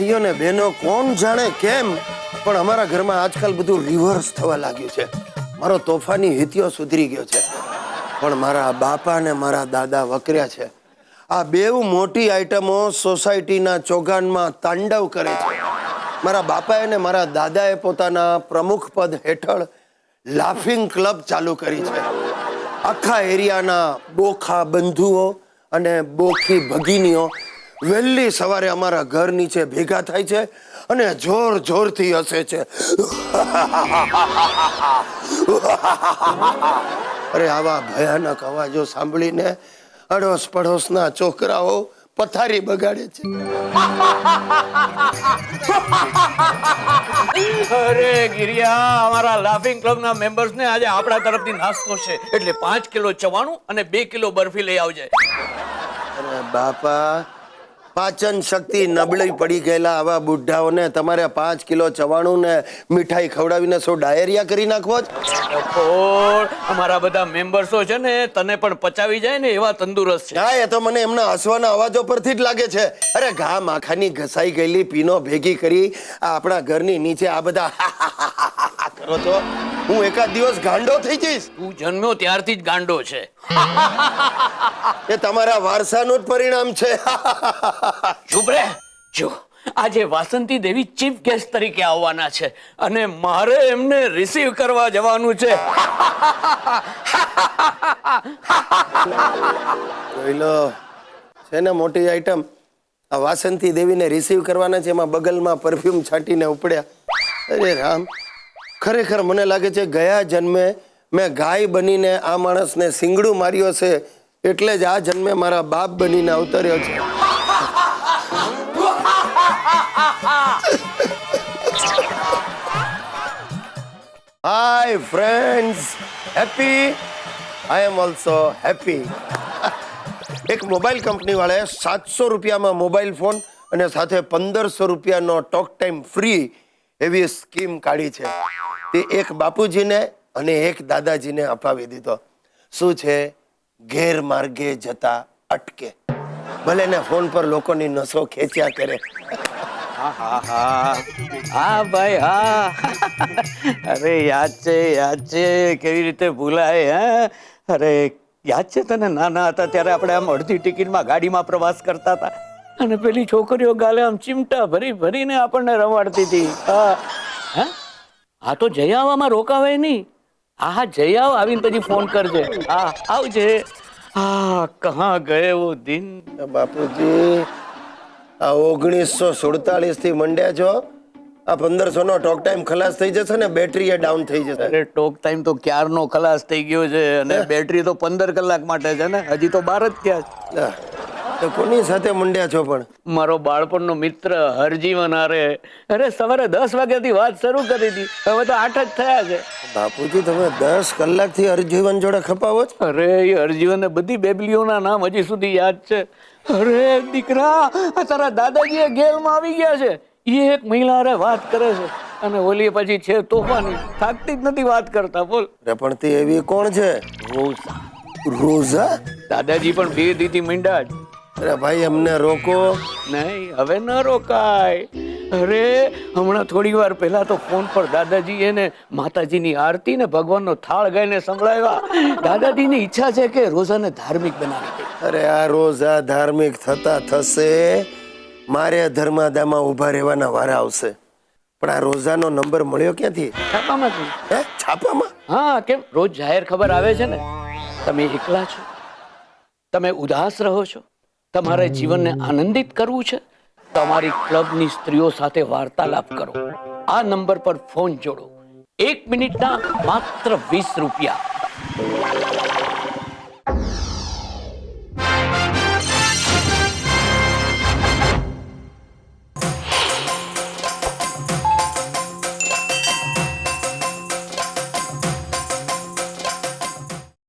ભાઈઓ ને બહેનો કોણ જાણે કેમ પણ અમારા ઘરમાં આજકાલ બધું રિવર્સ થવા લાગ્યું છે. મારો તોફાની હિતિયો સુધરી ગયો છે પણ મારા બાપા ને મારા દાદા વકર્યા છે. આ બેવ મોટી આઈટમો સોસાયટીના ચોગાનમાં તાંડવ કરે છે. મારા બાપાએ ને મારા દાદાએ પોતાના પ્રમુખ પદ હેઠળ લાફિંગ ક્લબ ચાલુ કરી છે. આખા એરિયાના બોખા બંધુઓ અને બોખી ભગીનીઓ વહેલી સવારે અમારા ઘર નીચે ભેગા થાય છે અને જોર જોરથી હસે છે. અરે આવા ભયાનક અવાજો સાંભળીને અડોશ પડોશના છોકરાઓ પથારી બગાડે છે. અરે ગિરિયા, અમારા લાફિંગ ક્લબ ના મેમ્બર્સ ને આજે આપણા તરફથી નાસ્તો છે એટલે 5 કિલો ચવાણું અને 2 કિલો બરફી લઈ આવજે. અરે બાપા, પાચન શક્તિ નબળી પડી ગયેલા આવા બુઢાઓને તમારે 5 કિલો ચવાણું ને મીઠાઈ ખવડાવીને શું ડાયરિયા કરી નાખવો જ? અમારા બધા મેમ્બર્સો છે ને તને પણ પચાવી જાય ને એવા તંદુરસ્ત છે. હા, એ તો મને એમના હસવાના અવાજો પરથી જ લાગે છે. અરે ઘા માખાની ઘસાઈ ગયેલી પીનો ભેગી કરી આ આપણા ઘરની નીચે આ બધા કરો તો હું એકાદ દિવસ ગાંડો થઈ જઈશ. તું જન્મ્યો ત્યારથી જ ગાંડો છે. એ તમારા વારસાનું જ પરિણામ છે. ચૂપ રે. જો આજે વાસંતી દેવી ચીફ ગેસ્ટ તરીકે આવવાના છે અને મારે એમને રિસીવ કરવા જવાનું છે. જોઈ લો, છે ને મોટી આઈટમ. આ વાસંતી દેવીને રિસીવ કરવાના છે, એમાં બગલમાં પરફ્યુમ છાંટીને ઉપડ્યા. અરે રામ, ખરેખર મને લાગે છે ગયા જન્મે મેં ગાય બનીને આ માણસને સિંગડું માર્યો છે એટલે જ આ જન્મે મારા બાપ બનીને અવતર્યો છે. Hi friends, happy. I am also happy. એક મોબાઈલ કંપની વાળાએ 700 રૂપિયામાં મોબાઈલ ફોન અને સાથે 1500 રૂપિયાનો ટોક ટાઈમ ફ્રી એવી સ્કીમ કાઢી છે. તે એક બાપુજીને અને એક દાદાજીને અપાવી દીધો. શું છે? ગેરમાર્ગે જતા અટકે. ભલે ને ફોન પર લોકોની નસો ખેંચ્યા કરે. હા ભાઈ, હા. અરે યાદ છે કેવી રીતે ભૂલાય. હે, અરે યાદ છે તને નાના હતા ત્યારે આપણે આમ અડધી ટિકિટમાં ગાડીમાં પ્રવાસ કરતા હતા અને પેલી છોકરીઓ ગાલે આમ ચીમટા ભરી ભરીને આપણને રમાડતી હતી. હા તો જઈ આવવામાં રોકાવાય નહીં. હા જઈ આવ, આવીને પછી ફોન કરજે. હા આવજે. હા કહા ગયે વો દિન. બાપુજી, આ 1947 થી મંડ્યા છો. આ 1500 નો ટોક ટાઈમ ખલાસ થઈ જશે ને બેટરી ડાઉન થઈ જશે. અરે ટોક ટાઈમ તો ક્યારનો ખલાસ થઈ ગયો છે અને બેટરી તો 15 કલાક માટે છે ને, હજી તો 12 જ થયા છે. તો કોની સાથે મંડ્યા છો પણ? મારો બાળપણનો મિત્ર હરજીવન હારે. અરે સવારે 10 વાગ્યાથી વાત શરૂ કરી હતી, હવે તો 8 જ થયા છે. બાપુજી, તમે 10 કલાકથી હરજીવન જોડે ખપાવો છો? અરે એ હરજીવનને બધી બેબલીઓના નામ હજી સુધી યાદ છે. અરે દીકરા, તારા દાદાજી ગેલમાં આવી ગયા છે. એ એક મહિલા હારે વાત કરે છે અને ઓલી પછી છે તોફાની, થાકતી જ નથી વાત કરતા. બોલ. પણ તે એવી કોણ છે? રોઝા. રોઝા? દાદાજી પણ 2 દીથી મીંડા જ. અરે ભાઈ, અમને રોકો. નહીં, હવે ન રોકાય. અરે હમણાં થોડી વાર પહેલા તો ફોન પર દાદાજી એને માતાજીની આરતી ને ભગવાનનો થાળ ગાઈને સંભળાવ્યા. દાદાજીની ઈચ્છા છે કે રોઝાને ધાર્મિક બનાવી દે. અરે આ રોઝા ધાર્મિક થતા થશે, મારે ધર્માદામાં ઊભા રહેવાના વારા આવશે. પણ આ રોઝાનો નંબર મળ્યો ક્યાંથી? છાપામાંથી. હે, છાપામાં? હા, કેમ રોજ જાહેર ખબર આવે છે ને. તમે એકલા છો, તમે ઉદાસ રહો છો, તમારે જીવનને આનંદિત કરવું છે, તમારી ક્લબની સ્ત્રીઓ સાથે વાર્તાલાપ કરો. આ નંબર પર ફોન જોડો. 1 મિનિટના માત્ર 20 રૂપિયા.